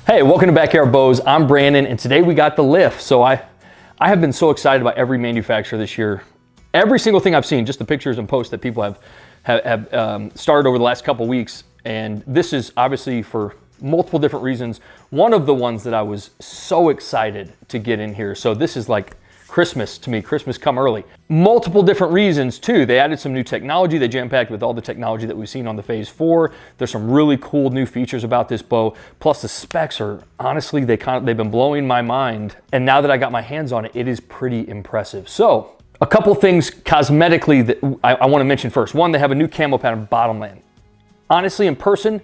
Hey, welcome to Backyard Bows. I'm Brandon, and today we got the Lift. So I have been so excited about every manufacturer this year. Every single thing I've seen, just the pictures and posts that people have started over the last couple weeks. And this is obviously for multiple different reasons. One of the ones that I was so excited to get in here. So this is like Christmas to me, Christmas come early. Multiple different reasons too. They added some new technology. They jam-packed with all the technology that we've seen on the Phase 4. There's some really cool new features about this bow. Plus the specs are, honestly, they've been blowing my mind. And now that I got my hands on it, it is pretty impressive. So a couple things cosmetically that I want to mention first. One, they have a new camo pattern, Bottomland. Honestly, in person,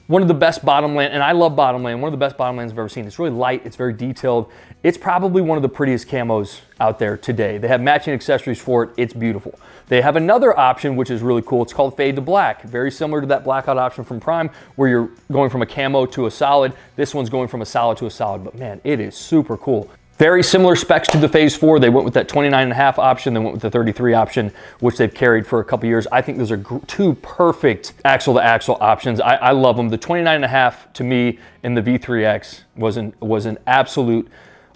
one of the best Bottomland, and I love Bottomland, one of the best Bottomlands I've ever seen. It's really light, it's very detailed. It's probably one of the prettiest camos out there today. They have matching accessories for it, it's beautiful. They have another option, which is really cool. It's called Fade to Black, very similar to that blackout option from Prime, where you're going from a camo to a solid. This one's going from a solid to a solid, but man, it is super cool. Very similar specs to the Phase 4. They went with that 29.5 option, they went with the 33 option, which they've carried for a couple years. I think those are two perfect axle-to-axle options. I love them. The 29.5 to me in the V3X was an absolute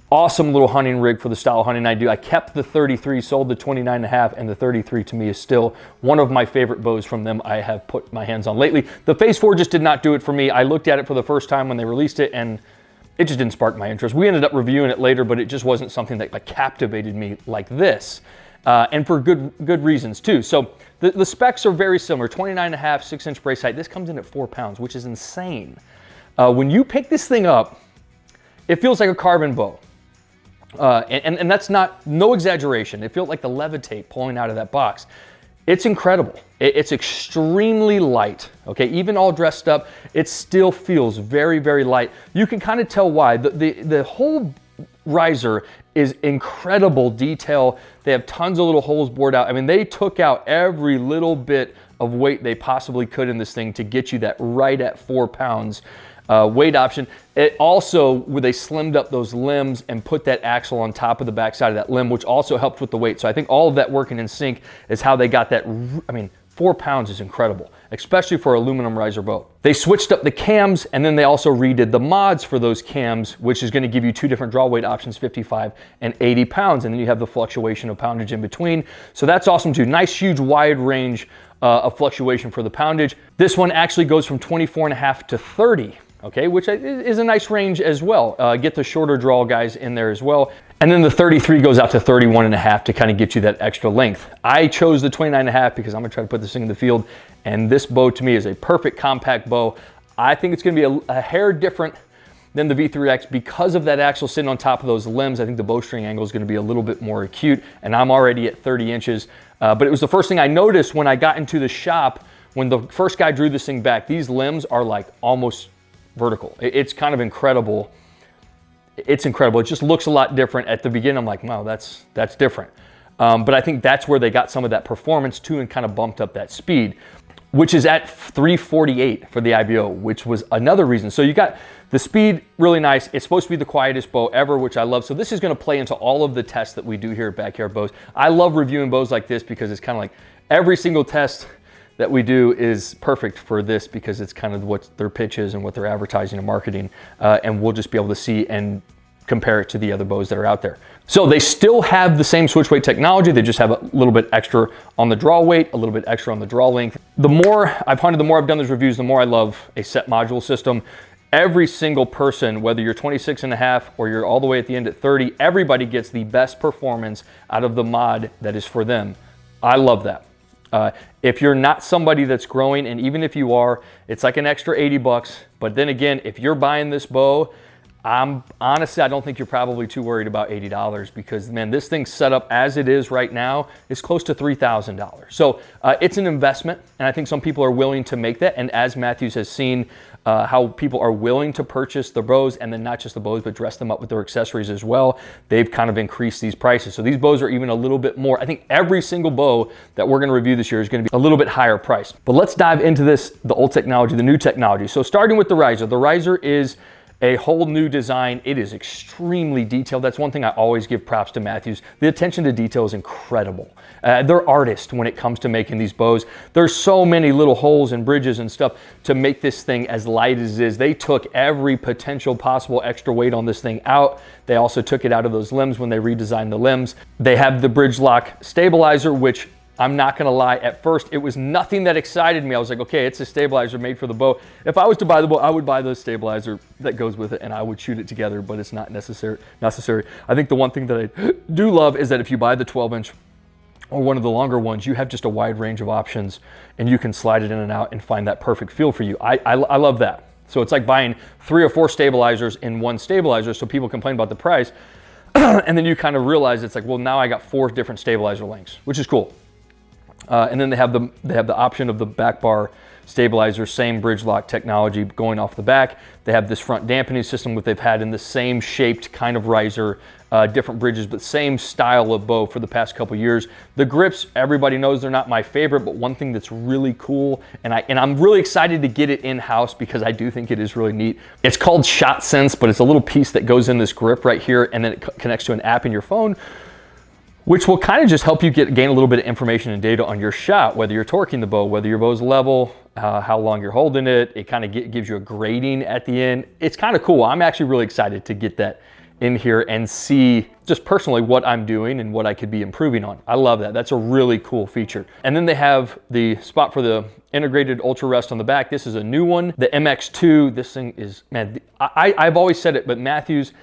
awesome little hunting rig for the style of hunting I do. I kept the 33, sold the 29.5, and the 33 to me is still one of my favorite bows from them I have put my hands on lately. The Phase 4 just did not do it for me. I looked at it for the first time when they released it, and it just didn't spark my interest. We ended up reviewing it later, but it just wasn't something that captivated me like this. And for good reasons too. So the specs are very similar. 29.5, 6-inch brace height. This comes in at 4 pounds, which is insane. When you pick this thing up, it feels like a carbon bow. And that's no exaggeration. It feels like the levitate pulling out of that box. It's incredible. It's extremely light, okay? Even all dressed up, it still feels very, very light. You can kind of tell why. The whole riser is incredible detail. They have tons of little holes bored out. I mean, they took out every little bit of weight they possibly could in this thing to get you that right at 4 pounds. Weight option. It also, where they slimmed up those limbs and put that axle on top of the backside of that limb, which also helped with the weight. So I think all of that working in sync is how they got that. I mean, 4 pounds is incredible, especially for aluminum riser bow. They switched up the cams, and then they also redid the mods for those cams, which is going to give you two different draw weight options, 55 and 80 pounds. And then you have the fluctuation of poundage in between. So that's awesome too. Nice, huge, wide range of fluctuation for the poundage. This one actually goes from 24.5 to 30. Okay, which is a nice range as well. Get the shorter draw guys in there as well. And then the 33 goes out to 31.5 to kind of get you that extra length. I chose the 29.5 because I'm gonna try to put this thing in the field. And this bow to me is a perfect compact bow. I think it's gonna be a hair different than the V3X because of that axle sitting on top of those limbs. I think the bowstring angle is gonna be a little bit more acute, and I'm already at 30 inches. But it was the first thing I noticed when I got into the shop. When the first guy drew this thing back, these limbs are like almost vertical. It's kind of incredible. It's incredible. It just looks a lot different. At the beginning, I'm like, wow, that's different. But I think that's where they got some of that performance too and kind of bumped up that speed, which is at 348 for the IBO, which was another reason. So you got the speed really nice. It's supposed to be the quietest bow ever, which I love. So this is going to play into all of the tests that we do here at Backyard Bows. I love reviewing bows like this because it's kind of like every single test that we do is perfect for this because it's kind of what their pitch is and what they're advertising and marketing. And we'll just be able to see and compare it to the other bows that are out there. So they still have the same switch weight technology. They just have a little bit extra on the draw weight, a little bit extra on the draw length. The more I've hunted, the more I've done these reviews, the more I love a set module system. Every single person, whether you're 26.5 or you're all the way at the end at 30, everybody gets the best performance out of the mod that is for them. I love that. If you're not somebody that's growing, and even if you are, it's like an extra 80 bucks. But then again, if you're buying this bow, honestly, I don't think you're probably too worried about $80 because, man, this thing set up as it is right now is close to $3,000. So it's an investment, and I think some people are willing to make that. And as Mathews has seen how people are willing to purchase the bows, and then not just the bows, but dress them up with their accessories as well, they've kind of increased these prices. So these bows are even a little bit more. I think every single bow that we're going to review this year is going to be a little bit higher priced. But let's dive into this, the old technology, the new technology. So starting with the riser. The riser is a whole new design. It is extremely detailed. That's one thing I always give props to Mathews. The attention to detail is incredible. They're artists when it comes to making these bows. There's so many little holes and bridges and stuff to make this thing as light as it is. They took every potential possible extra weight on this thing out. They also took it out of those limbs when they redesigned the limbs. They have the bridge lock stabilizer, which I'm not gonna lie, at first it was nothing that excited me. I was like, okay, it's a stabilizer made for the bow. If I was to buy the bow, I would buy the stabilizer that goes with it and I would shoot it together, but it's not necessary. I think the one thing that I do love is that if you buy the 12-inch or one of the longer ones, you have just a wide range of options and you can slide it in and out and find that perfect feel for you. I love that. So it's like buying 3 or 4 stabilizers in one stabilizer, so people complain about the price. And then you kind of realize it's like, well, now I got 4 different stabilizer lengths, which is cool. And then they have the option of the back bar stabilizer, same bridge lock technology going off the back. They have this front dampening system, which they've had in the same shaped kind of riser, different bridges, but same style of bow for the past couple years. The grips, everybody knows they're not my favorite, but one thing that's really cool, and I'm really excited to get it in-house because I do think it is really neat. It's called Shot Sense, but it's a little piece that goes in this grip right here, and then it connects to an app in your phone, which will kind of just help you gain a little bit of information and data on your shot, whether you're torquing the bow, whether your bow's level, how long you're holding it. It kind of gives you a grading at the end. It's kind of cool. I'm actually really excited to get that in here and see just personally what I'm doing and what I could be improving on. I love that. That's a really cool feature. And then they have the spot for the integrated ultra rest on the back. This is a new one. The MX2, this thing is, man, I've always said it, but Mathews,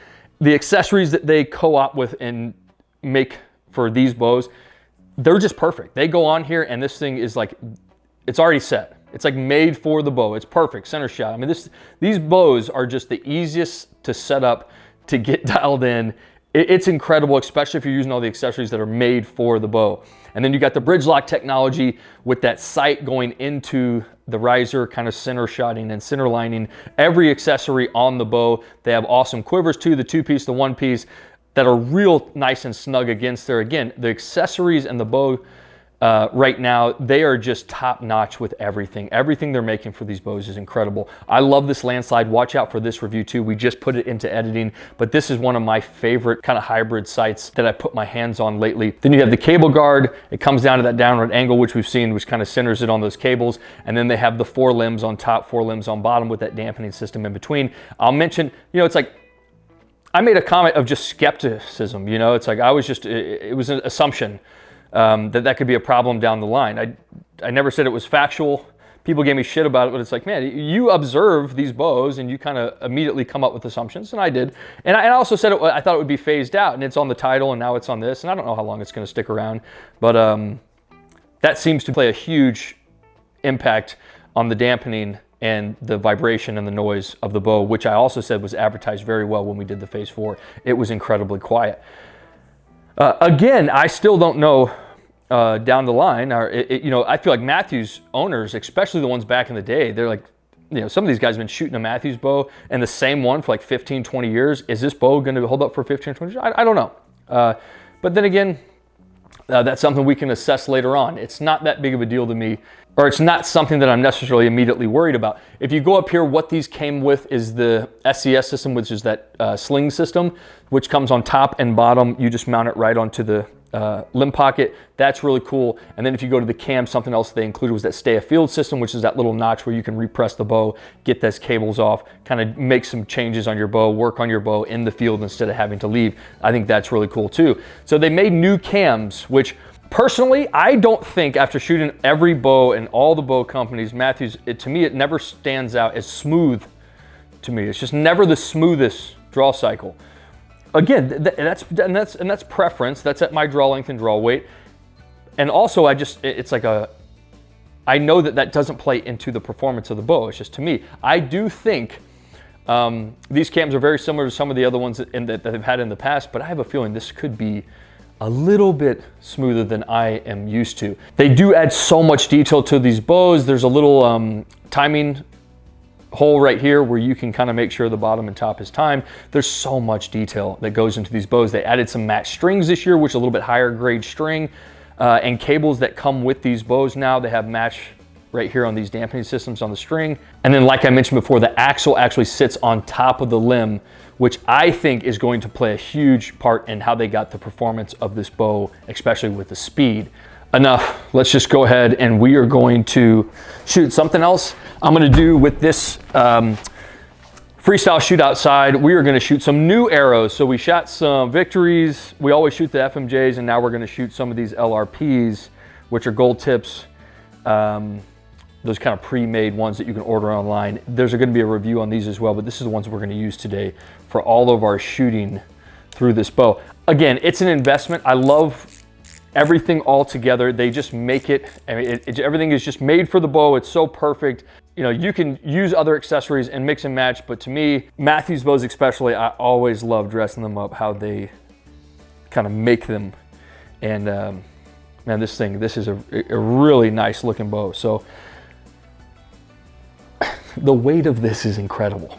the accessories that they co-op with and make for these bows, they're just perfect. They go on here and this thing is like, it's already set. It's like made for the bow. It's perfect, center shot. I mean, these bows are just the easiest to set up, to get dialed in. It's incredible, especially if you're using all the accessories that are made for the bow. And then you got the bridge lock technology with that sight going into the riser, kind of center shotting and center lining every accessory on the bow. They have awesome quivers too, the 2-piece, the 1-piece, that are real nice and snug against there. Again, the accessories and the bow right now, they are just top notch with everything. Everything they're making for these bows is incredible. I love this landslide. Watch out for this review too. We just put it into editing, but this is one of my favorite kind of hybrid sights that I put my hands on lately. Then you have the cable guard. It comes down to that downward angle, which we've seen, which kind of centers it on those cables. And then they have the 4 limbs on top, 4 limbs on bottom with that dampening system in between. I'll mention, you know, it's like, I made a comment of just skepticism, you know, it's like it was an assumption that could be a problem down the line. I never said it was factual. People gave me shit about it, but it's like, man, you observe these bows and you kind of immediately come up with assumptions, and I did. And I also said I thought it would be phased out, and it's on the title, and now it's on this, and I don't know how long it's going to stick around, but that seems to play a huge impact on the dampening and the vibration and the noise of the bow, which I also said was advertised very well when we did the Phase 4. It was incredibly quiet. Again, I still don't know down the line, you know, I feel like Mathews owners, especially the ones back in the day, they're like, you know, some of these guys have been shooting a Mathews bow and the same one for like 15, 20 years. Is this bow going to hold up for 15 or 20 years? I don't know. But then again, that's something we can assess later on. It's not that big of a deal to me, or it's not something that I'm necessarily immediately worried about. If you go up here, what these came with is the SCS system, which is that sling system, which comes on top and bottom. You just mount it right onto the limb pocket. That's really cool. And then if you go to the cam, something else they included was that stay afield system, which is that little notch where you can repress the bow, get those cables off, kind of make some changes on your bow, work on your bow in the field instead of having to leave. I think that's really cool too. So they made new cams, which personally, I don't think, after shooting every bow and all the bow companies, Mathews, to me, it never stands out as smooth to me. It's just never the smoothest draw cycle. Again, that's preference. That's at my draw length and draw weight. And also, it's like I know that doesn't play into the performance of the bow. It's just, to me, I do think these cams are very similar to some of the other ones that they've had in the past, but I have a feeling this could be a little bit smoother than I am used to. They do add so much detail to these bows. There's a little timing hole right here where you can kind of make sure the bottom and top is timed. There's so much detail that goes into these bows. They added some matched strings this year, which is a little bit higher grade string, and cables that come with these bows now. They have match right here on these dampening systems on the string. And then like I mentioned before, the axle actually sits on top of the limb, which I think is going to play a huge part in how they got the performance of this bow, especially with the speed. Enough, let's just go ahead and we are going to shoot something else. I'm gonna do with this Freestyle Shoot outside, we are gonna shoot some new arrows. So we shot some Victories, we always shoot the FMJs, and now we're gonna shoot some of these LRPs, which are gold tips, those kind of pre-made ones that you can order online. There's gonna be a review on these as well, but this is the ones we're gonna use today for all of our shooting through this bow. Again, it's an investment. I love everything all together. They just make it, I mean, everything is just made for the bow. It's so perfect. You know, you can use other accessories and mix and match, but to me, Mathews bows especially, I always love dressing them up, how they kind of make them. And man, this is a really nice looking bow. So the weight of this is incredible.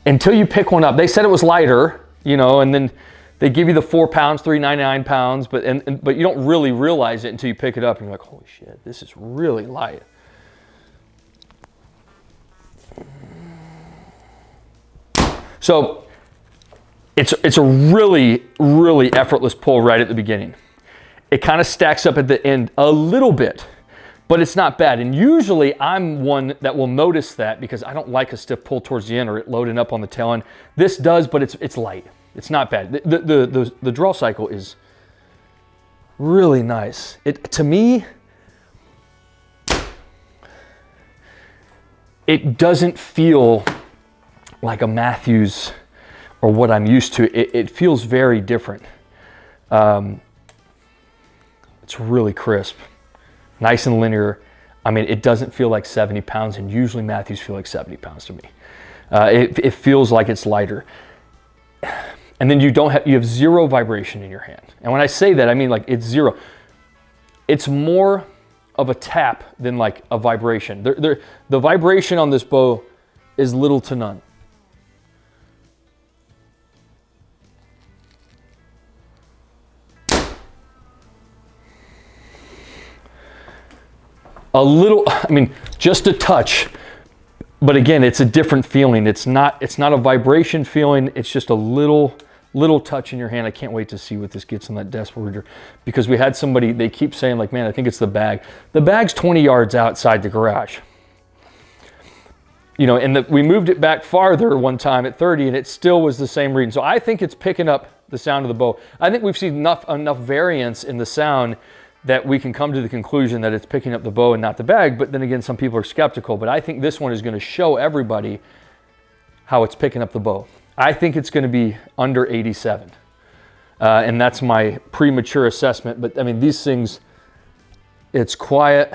Until you pick one up, they said it was lighter, you know, and then they give you the 4 pounds, 399 pounds, but you don't really realize it until you pick it up and you're like, holy shit, this is really light. So it's a really, really effortless pull right at the beginning. It kind of stacks up at the end a little bit, but it's not bad. And usually I'm one that will notice that because I don't like a stiff pull towards the end or it loading up on the tail end. This does, but it's light. It's not bad. The draw cycle is really nice. To me, it doesn't feel like a Mathews or what I'm used to. It feels very different. It's really crisp, nice and linear. I mean, it doesn't feel like 70 pounds, and usually Mathews feel like 70 pounds to me. It feels like it's lighter. And then you have zero vibration in your hand. And when I say that, I mean like it's zero. It's more of a tap than like a vibration. The vibration on this bow is little to none. A little, I mean, just a touch. But again, it's a different feeling. It's not a vibration feeling. It's just a little touch in your hand. I can't wait to see what this gets on that desk reader, because we had somebody, they keep saying like, man, I think it's the bag. The bag's 20 yards outside the garage. You know, and we moved it back farther one time at 30 and it still was the same reading. So I think it's picking up the sound of the bow. I think we've seen enough variance in the sound that we can come to the conclusion that it's picking up the bow and not the bag. But then again, some people are skeptical, but I think this one is going to show everybody how it's picking up the bow. I think it's going to be under 87. And that's my premature assessment. But I mean, these things, it's quiet.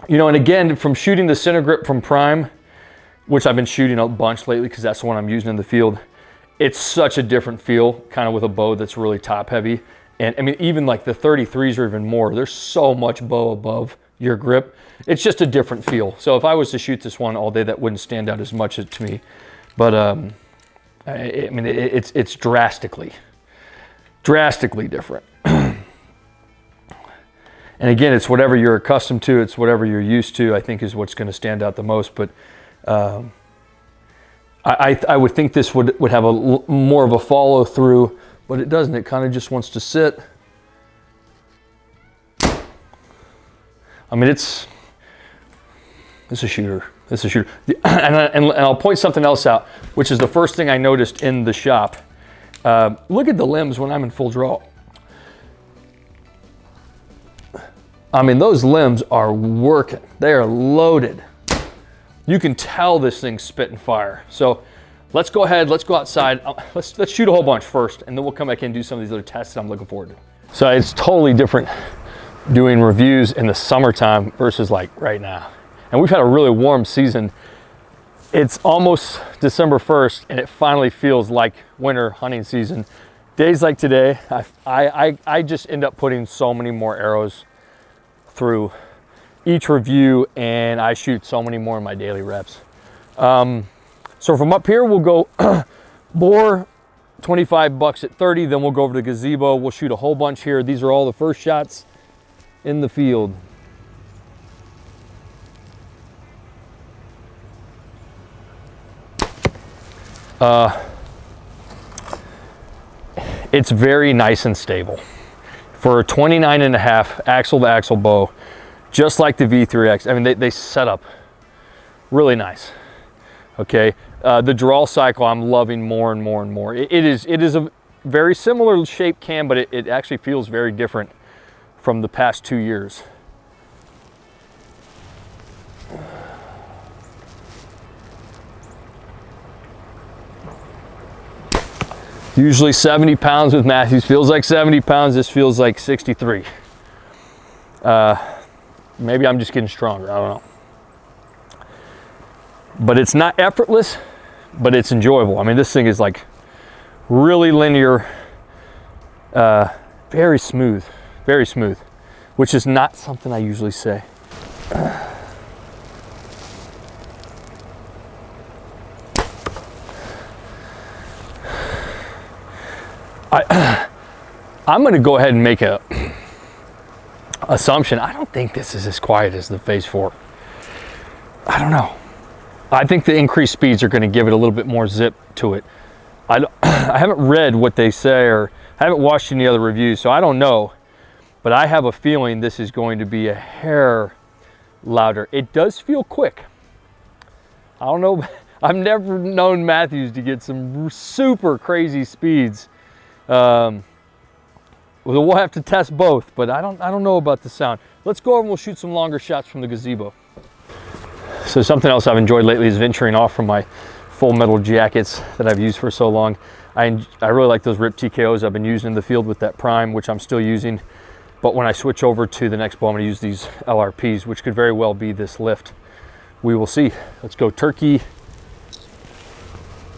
You know, and again, from shooting the center grip from Prime, which I've been shooting a bunch lately because that's the one I'm using in the field, it's such a different feel, kind of with a bow that's really top heavy. And I mean, even like the 33s or even more, there's so much bow above your grip. It's just a different feel. So if I was to shoot this one all day, that wouldn't stand out as much to me. But I mean, it's drastically different. And again, it's whatever you're accustomed to, it's whatever you're used to, I think is what's going to stand out the most. But I would think this would have more of a follow through, but it doesn't. It kind of just wants to sit. I mean, it's a shooter. It's a shooter. And I'll point something else out, which is the first thing I noticed in the shop. Look at the limbs when I'm in full draw. I mean, those limbs are working. They are loaded. You can tell this thing's spitting fire. So let's go ahead, let's go outside. Let's shoot a whole bunch first, and then we'll come back in and do some of these other tests that I'm looking forward to. So it's totally different doing reviews in the summertime versus like right now. And we've had a really warm season. It's almost December 1st, and it finally feels like winter hunting season. Days like today, I just end up putting so many more arrows through each review, and I shoot so many more in my daily reps. So from up here, we'll go bore $25 at 30, then we'll go over to gazebo. We'll shoot a whole bunch here. These are all the first shots in the field. It's very nice and stable. For a 29.5 axle to axle bow, just like the V3X, I mean, they set up really nice. Okay, the draw cycle I'm loving more and more and more. It is a very similar shaped cam, but it actually feels very different from the past 2 years. Usually 70 pounds with Mathews. Feels like 70 pounds. This feels like 63. Maybe I'm just getting stronger. I don't know. But it's not effortless, but it's enjoyable. I mean, this thing is like really linear, very smooth, which is not something I usually say. I'm going to go ahead and make a assumption. I don't think this is as quiet as the Phase 4. I don't know. I think the increased speeds are going to give it a little bit more zip to it. I haven't read what they say, or I haven't watched any other reviews, so I don't know. But I have a feeling this is going to be a hair louder. It does feel quick. I don't know. I've never known Mathews to get some super crazy speeds. We'll have to test both, but I don't know about the sound. Let's go over and we'll shoot some longer shots from the gazebo. So something else I've enjoyed lately is venturing off from my full metal jackets that I've used for so long. I really like those Rip TKOs I've been using in the field with that prime, which I'm still using. But when I switch over to the next bow, I'm going to use these LRPs, which could very well be this lift. We will see. Let's go turkey.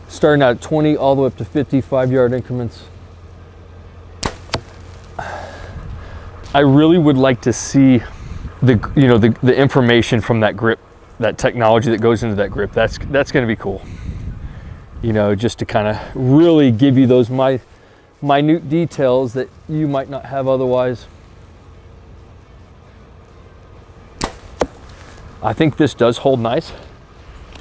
Starting out at 20 all the way up to 50, 5-yard increments. I really would like to see the information from that grip, that technology that goes into that grip. That's going to be cool. You know, just to kind of really give you those minute details that you might not have otherwise. I think this does hold nice.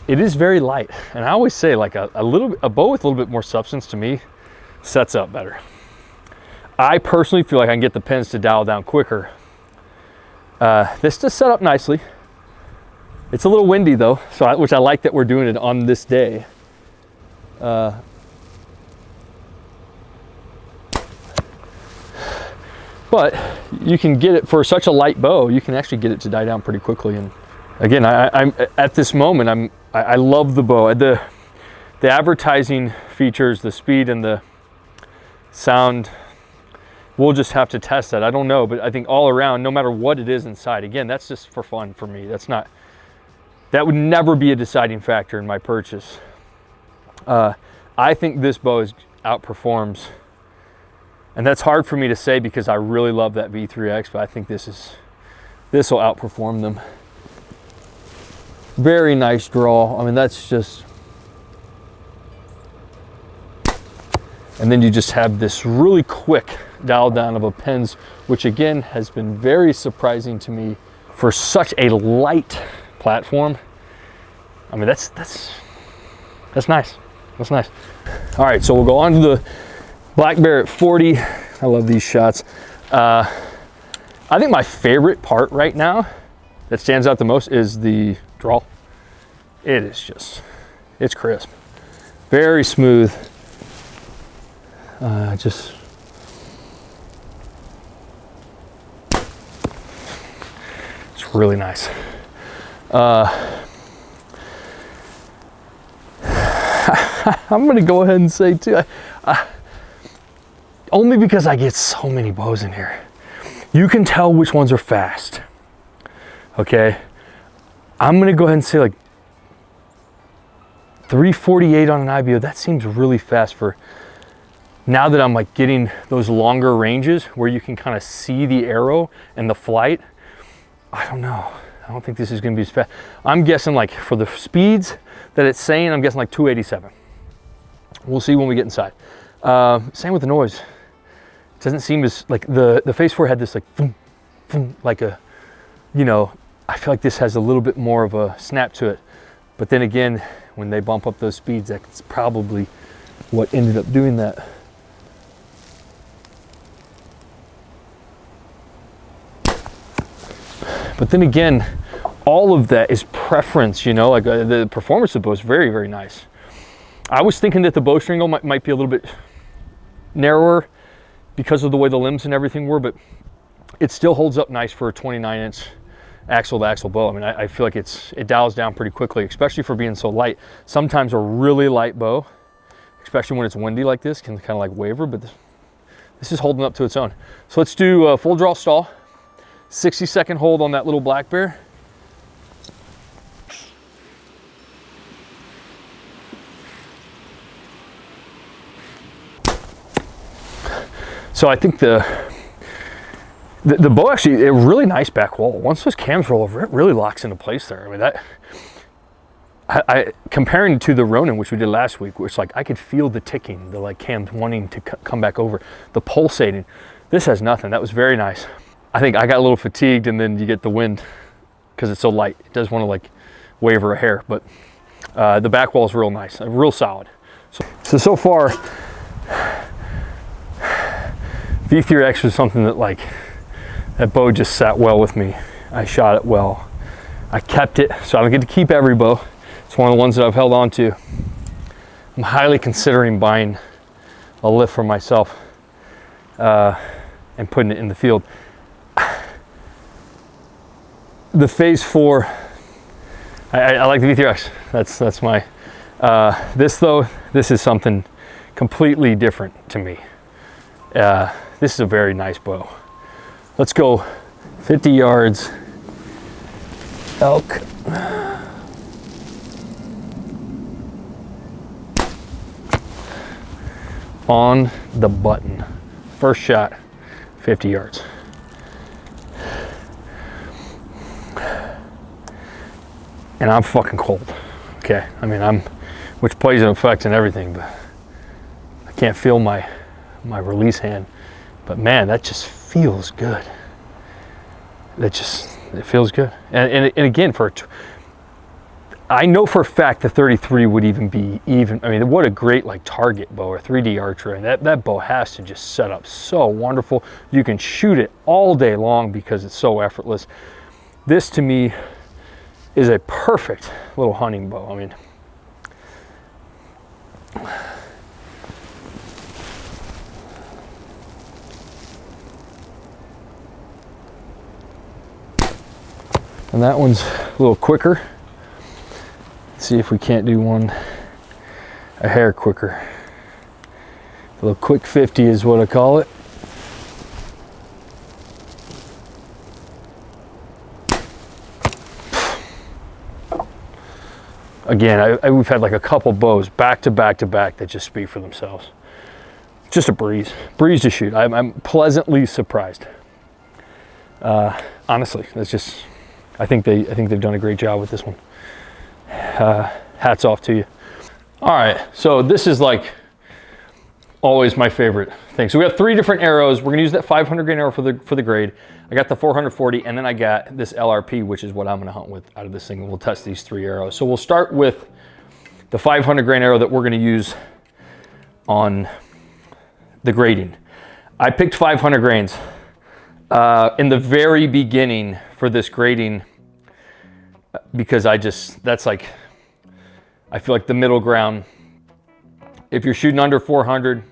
It is very light, and I always say like a bow with a little bit more substance to me sets up better. I personally feel like I can get the pins to dial down quicker. This does set up nicely. It's a little windy though, which I like that we're doing it on this day. But you can get it for such a light bow, you can actually get it to die down pretty quickly. And again, I'm at this moment, I love the bow. The advertising features, the speed and the sound, we'll just have to test that. I don't know, but I think all around, no matter what it is inside, again, that's just for fun for me. That would never be a deciding factor in my purchase. I think this bow outperforms, and that's hard for me to say because I really love that V3X, but I think this will outperform them. Very nice draw. I mean, that's just, and then you just have this really quick dial down of a pins, which again has been very surprising to me for such a light platform. I mean, that's nice. That's nice. All right, so we'll go on to the Black Bear at 40. I love these shots. I think my favorite part right now that stands out the most is the draw. It is just, it's crisp, very smooth. Just it's really nice. I'm gonna go ahead and say too, only because I get so many bows in here, you can tell which ones are fast. Okay, I'm gonna go ahead and say like 348 on an IBO. That seems really fast for now that I'm like getting those longer ranges where you can kind of see the arrow and the flight. I don't know. I don't think this is going to be as fast. I'm guessing like for the speeds that it's saying, I'm guessing like 287. We'll see when we get inside. Same with the noise. It doesn't seem as, like the Phase 4 had this like, boom, boom, like a, you know, I feel like this has a little bit more of a snap to it. But then again, when they bump up those speeds, that's probably what ended up doing that. But then again, all of that is preference, you know, like the performance of the bow is very, very nice. I was thinking that the bowstring might be a little bit narrower because of the way the limbs and everything were, but it still holds up nice for a 29-inch axle to axle bow. I mean, I feel like it dials down pretty quickly, especially for being so light. Sometimes a really light bow, especially when it's windy like this, can kind of like waver, but this is holding up to its own. So let's do a full draw stall, 60-second hold on that little black bear. So I think the bow actually, a really nice back wall. Once those cams roll over, it really locks into place there. I mean, that, comparing to the Ronin, which we did last week, which like I could feel the ticking, the like cams wanting to come back over, the pulsating. This has nothing. That was very nice. I think I got a little fatigued, and then you get the wind because it's so light. It does want to like waver a hair, but the back wall is real nice, real solid. So far, V3X was something that like, that bow just sat well with me. I shot it well. I kept it, so I don't get to keep every bow. It's one of the ones that I've held on to. I'm highly considering buying a lift for myself and putting it in the field. The Phase 4, I like the V3X. That's my, this though, this is something completely different to me. This is a very nice bow. Let's go 50 yards, elk. On the button. First shot, 50 yards. And I'm fucking cold. Okay, I mean, which plays an effect in everything, but I can't feel my release hand. But man, that just feels good. It feels good. And again, I know for a fact the 33 would even be I mean, what a great like target bow or 3D archer. And that bow has to just set up so wonderful. You can shoot it all day long because it's so effortless. This to me is a perfect little hunting bow. I mean, and that one's a little quicker. Let's see if we can't do one a hair quicker. A little quick 50 is what I call it. Again, we've had like a couple bows back to back to back that just speak for themselves. Just a breeze to shoot. I'm pleasantly surprised. Honestly, that's just, I think they've done a great job with this one. Hats off to you. All right, so this is like always my favorite thing. So we have 3 different arrows. We're gonna use that 500 grain arrow for the grade. I got the 440, and then I got this LRP, which is what I'm gonna hunt with out of this thing, and we'll test these 3 arrows. So we'll start with the 500 grain arrow that we're gonna use on the grading. I picked 500 grains in the very beginning for this grading because that's like, I feel like the middle ground. If you're shooting under 400,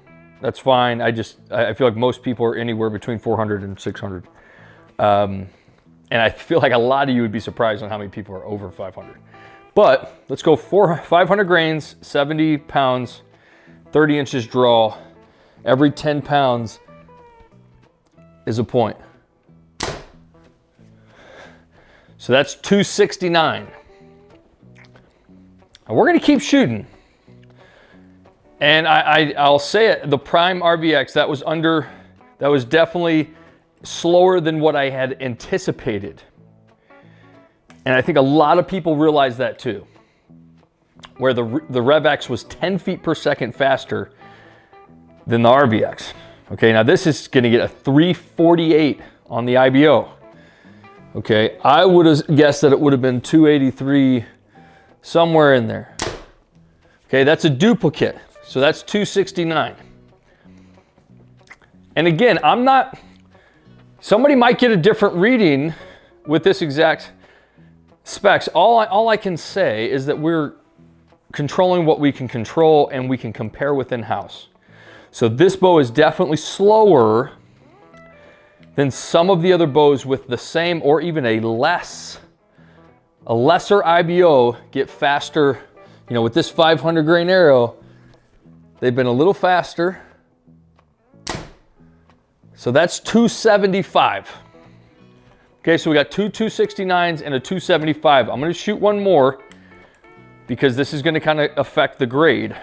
that's fine. I feel like most people are anywhere between 400 and 600. And I feel like a lot of you would be surprised on how many people are over 500. But let's go 500 grains, 70 pounds, 30 inches draw. Every 10 pounds is a point. So that's 269. And we're gonna keep shooting. And I'll say it, the Prime RBX, that was definitely slower than what I had anticipated. And I think a lot of people realize that too. Where the RevX was 10 feet per second faster, than the RVX. Okay, now this is gonna get a 348 on the IBO. Okay, I would have guessed that it would have been 283, somewhere in there. Okay, that's a duplicate, so that's 269. And again, somebody might get a different reading with this exact specs. All I can say is that we're controlling what we can control and we can compare within house. So this bow is definitely slower than some of the other bows with the same or even a lesser IBO get faster. You know, with this 500 grain arrow, they've been a little faster. So that's 275. Okay, so we got two 269s and a 275. I'm gonna shoot one more because this is gonna kind of affect the grade.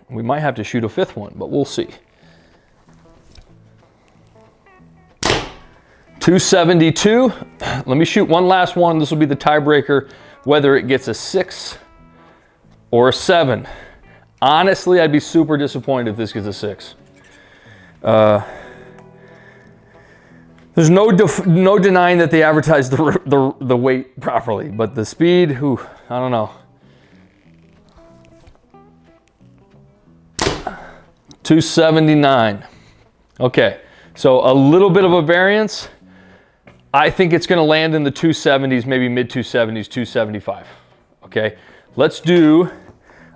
We might have to shoot a fifth one, but we'll see. 272. Let me shoot one last one. This will be the tiebreaker, whether it gets a 6 or a 7. Honestly, I'd be super disappointed if this gets a 6. There's no denying that they advertised the weight properly, but the speed, I don't know. 279. Okay, so a little bit of a variance. I think it's gonna land in the 270s, maybe mid 270s, 275. Okay, let's do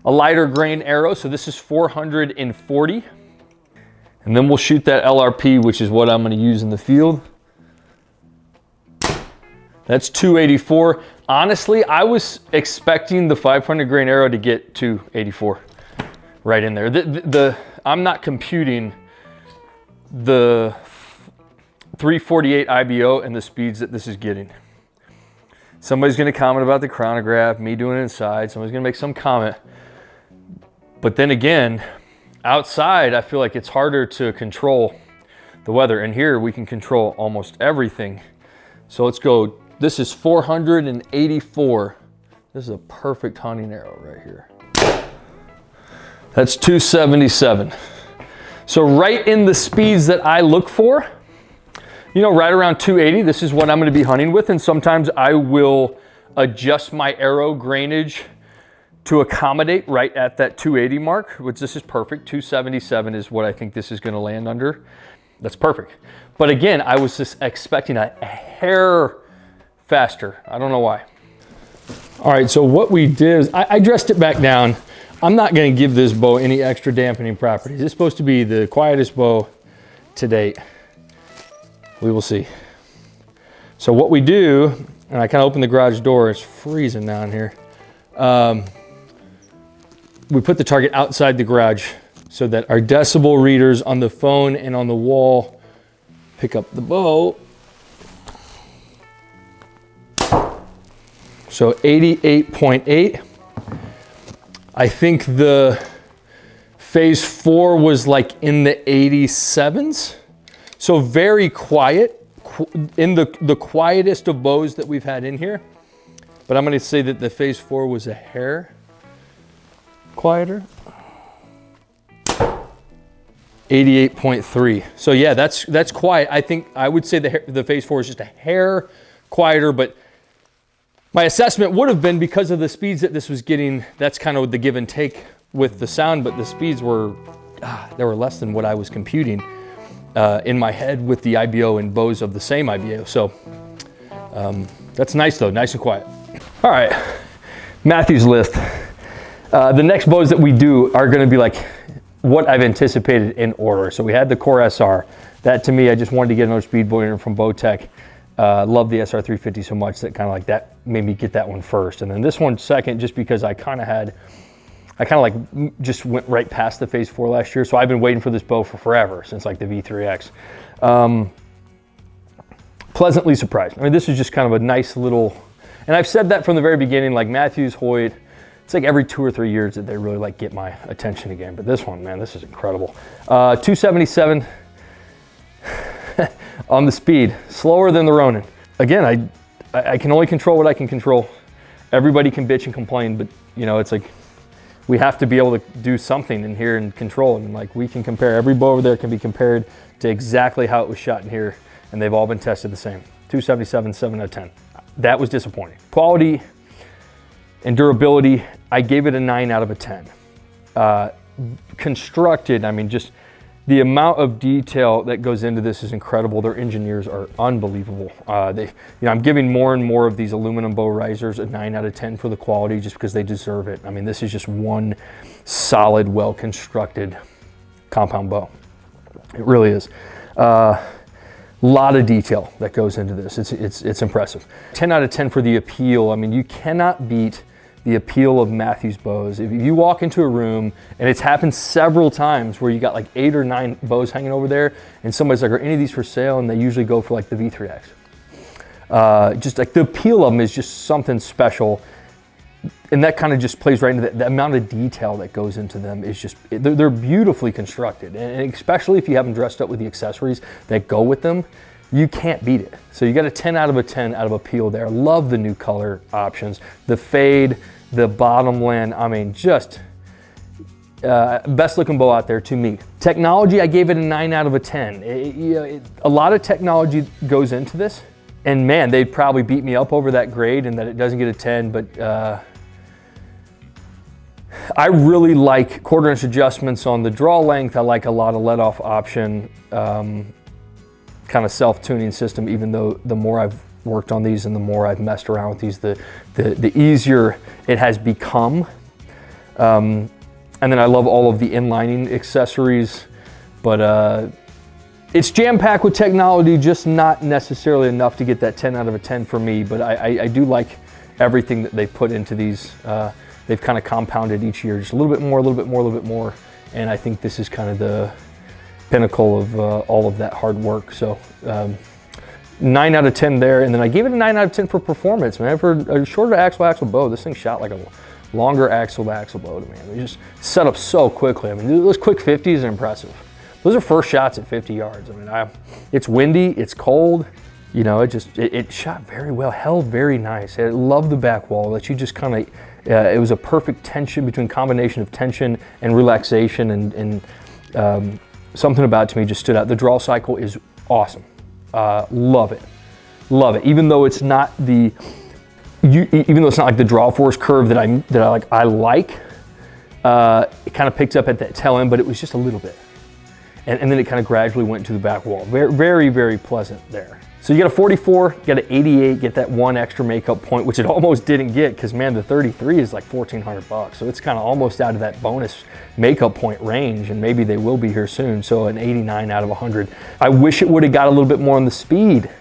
a lighter grain arrow. So this is 440. And then we'll shoot that LRP, which is what I'm gonna use in the field. That's 284. Honestly, I was expecting the 500 grain arrow to get 284 right in there. I'm not computing the 348 IBO and the speeds that this is getting. Somebody's gonna comment about the chronograph, me doing it inside. Somebody's gonna make some comment. But then again, outside, I feel like it's harder to control the weather. And here we can control almost everything. So let's go. This is 484. This is a perfect hunting arrow right here. That's 277. So right in the speeds that I look for, you know, right around 280, this is what I'm gonna be hunting with. And sometimes I will adjust my arrow grainage to accommodate right at that 280 mark, which this is perfect. 277 is what I think this is gonna land under. That's perfect. But again, I was just expecting a hair faster. I don't know why. All right, so what we did is I dressed it back down. I'm not gonna give this bow any extra dampening properties. It's supposed to be the quietest bow to date. We will see. So what we do, and I kind of open the garage door, it's freezing down here. We put the target outside the garage so that our decibel readers on the phone and on the wall pick up the bow. So 88.8. I think the phase 4 was like in the 87s. So very quiet, in the quietest of bows that we've had in here. But I'm gonna say that the phase 4 was a hair quieter. 88.3. So yeah, that's quiet. I think I would say the phase 4 is just a hair quieter, but my assessment would have been because of the speeds that this was getting, that's kind of the give and take with the sound, but the speeds were, they were less than what I was computing in my head with the IBO and bows of the same IBO. So that's nice though, nice and quiet. All right, Mathews Lift. The next bows that we do are gonna be like what I've anticipated in order. So we had the Core SR. That to me, I just wanted to get another speed bow in from Bowtech. Love the SR 350 so much that kind of like that made me get that one first. And then this one second, just because I kind of like just went right past the phase 4 last year. So I've been waiting for this bow for forever, since like the V3X. Pleasantly surprised. I mean, this is just kind of a nice little, and I've said that from the very beginning, like Mathews, Hoyt, it's like every 2 or 3 years that they really like get my attention again. But this one, man, this is incredible. 277 on the speed, slower than the Ronin. Again, I can only control what I can control. Everybody can bitch and complain, but you know, it's like we have to be able to do something in here and control it. And like, we can compare, every bow over there can be compared to exactly how it was shot in here, and they've all been tested the same. 277, 7 out of 10. That was disappointing. Quality and durability, I gave it a 9 out of a 10. Constructed, I mean, just the amount of detail that goes into this is incredible. Their engineers are unbelievable. I'm giving more and more of these aluminum bow risers a 9 out of 10 for the quality, just because they deserve it. I mean, this is just one solid, well-constructed compound bow. It really is. Lot of detail that goes into this. It's impressive. 10 out of 10 for the appeal. I mean, you cannot beat the appeal of Mathews bows. If you walk into a room, and it's happened several times where you got like 8 or 9 bows hanging over there, and somebody's like, are any of these for sale? And they usually go for like the V3X. Just like the appeal of them is just something special. And that kind of just plays right into the amount of detail that goes into them is just, they're beautifully constructed. And especially if you have them dressed up with the accessories that go with them, you can't beat it. So you got a 10 out of a 10 out of appeal there. Love the new color options, the fade, the bottom land. I mean, just best looking bow out there to me. Technology, I gave it a 9 out of a 10. A lot of technology goes into this, and man, they'd probably beat me up over that grade and that it doesn't get a 10, but I really like 1/4 inch adjustments on the draw length. I like a lot of let off option, kind of self-tuning system, even though the more I've worked on these and the more I've messed around with these, the easier it has become. And then I love all of the inlining accessories, but it's jam-packed with technology, just not necessarily enough to get that 10 out of a 10 for me, but I do like everything that they put into these. They've kind of compounded each year, just a little bit more, a little bit more, a little bit more, and I think this is kind of the pinnacle of all of that hard work. So 9 out of 10 there, and then I gave it a 9 out of 10 for performance, man. For a shorter axle bow, this thing shot like a longer axle bow to me. I mean, just set up so quickly. I mean, those quick 50s are impressive. Those are first shots at 50 yards. I mean, it's windy, it's cold, you know, it shot very well, held very nice. I love the back wall that you just kind of, it was a perfect tension between combination of tension and relaxation, and something about it to me just stood out. The draw cycle is awesome. Love it, love it. Even though it's not the, even though it's not like the draw force curve that I like. It kind of picked up at that tail end, but it was just a little bit, and then it kind of gradually went to the back wall. Very, very, very pleasant there. So you got a 44, you got an 88, get that one extra makeup point, which it almost didn't get, because man, the 33 is like $1,400. So it's kind of almost out of that bonus makeup point range, and maybe they will be here soon. So an 89 out of 100. I wish it would have got a little bit more on the speed.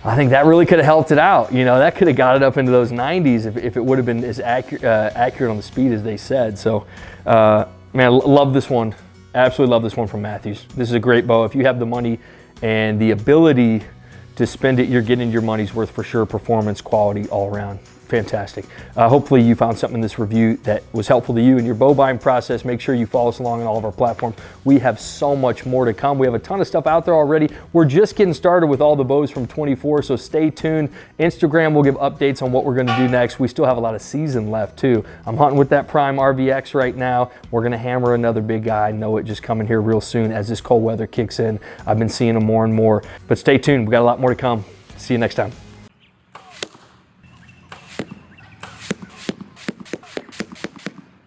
I think that really could have helped it out. You know, that could have got it up into those 90s if it would have been as accurate on the speed as they said. So man, love this one. Absolutely love this one from Mathews. This is a great bow. If you have the money and the ability to spend it, you're getting your money's worth for sure. Performance, quality, all around. Fantastic. Hopefully you found something in this review that was helpful to you in your bow buying process. Make sure you follow us along on all of our platforms. We have so much more to come. We have a ton of stuff out there already. We're just getting started with all the bows from 24, so stay tuned. Instagram will give updates on what we're gonna do next. We still have a lot of season left too. I'm hunting with that Prime RVX right now. We're gonna hammer another big guy. I know it just coming here real soon as this cold weather kicks in. I've been seeing them more and more, but stay tuned. We got a lot more to come. See you next time.